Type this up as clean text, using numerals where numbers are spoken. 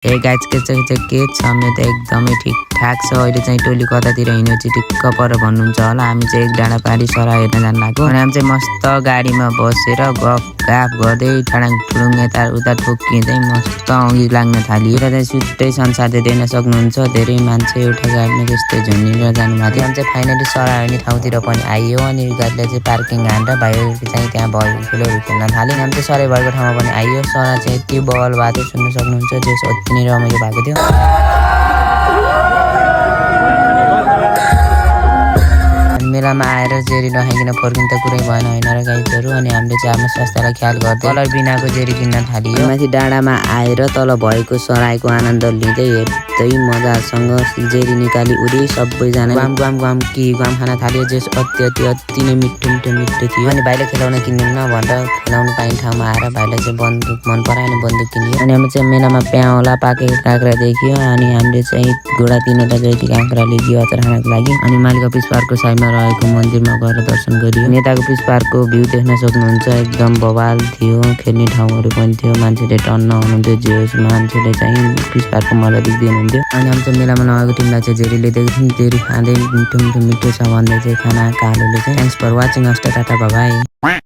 ए guys के छ मेरो त एकदमै ठिकठाक छ। अहिले चाहिँ टोली कतातिर हिँड्यो चिटिक्क पर भन्नुहुन्छ होला। हामी चाहिँ एक डाँडा पारी सरा हेर्न जानु लाग्यो अनि हामी चाहिँ मस्त गाडीमा बसेर गफगाफ गर्दै टाढाङ ठुलुङ यता उता ठोक्किँदै मस्त अघि लाग्न थालियो। र चाहिँ सुत्तै संसार देख्न सक्नुहुन्छ। धेरै मान्छे एउटा गाडीमा त्यस्तै झुन्डिएर जानुभएको थियो। हामी चाहिँ फाइनली सरा हेर्ने ठाउँतिर पनि आइयो अनि गाडीलाई चाहिँ पार्किङ हानेर भाइहरू चाहिँ त्यहाँ भयो खेलहरू खेल्न थाल्यो। हामी चाहिँ सरै भएको ठाउँमा पनि आइयो। सरा चाहिँ यति बल भएको थियो सुन्न सक्नुहुन्छ। जस अति नै रमाइलो भएको थियो। मेलामा आएर जेरी नखाइकन फर्किनु त कुरै भएन होइन र गाइजहरू। अनि हामीले चाहिँ आफ्नो स्वास्थ्यलाई ख्याल गर्दै कलर बिनाको जेरी किन्न थालियो। माथि डाँडामा आएर तल भएको सराईको आनन्द लिँदै हेर्दै मजासँग जेरी निकाली उरी सबैजना गुवाम खान थाल्यो। जस अति नै मिठो थियो। अनि भाइले खेलाउन किन्नुहुन्न भनेर खेलाउन पाइने ठाउँमा आएर भाइलाई चाहिँ बन्दुक मन परायो अनि बन्दुक किनियो। अनि हामी चाहिँ मेलामा प्याउला पाकेको काँक्रा देखियो अनि हामीले चाहिँ घोडा 3वटा जति काँक्रा लियो अचार खानको लागि। अनि मालिक अफिस पार्कको साइडमा रहेको मन्दिरमा गएर दर्शन गरियो। नेताको पिस पार्कको भ्यू देख्न सक्नुहुन्छ। एकदम बवाल थियो। खेल्ने ठाउँहरू पनि थियो। मान्छेले टन्न हुनुहुन्थ्यो। जे होस् मान्छेले चाहिँ पिस पार्कको मजा देख्दै हुनुहुन्थ्यो। अनि हामी चाहिँ मेलामा नआएको टिमलाई चाहिँ जेरीले देख्थ्यौँ। जेरी खाँदै मिठो छ भन्दै चाहिँ खाना कालोले चाहिँ थ्याङ्क्स फर वाचिङ। हस् त टाटा बाइ।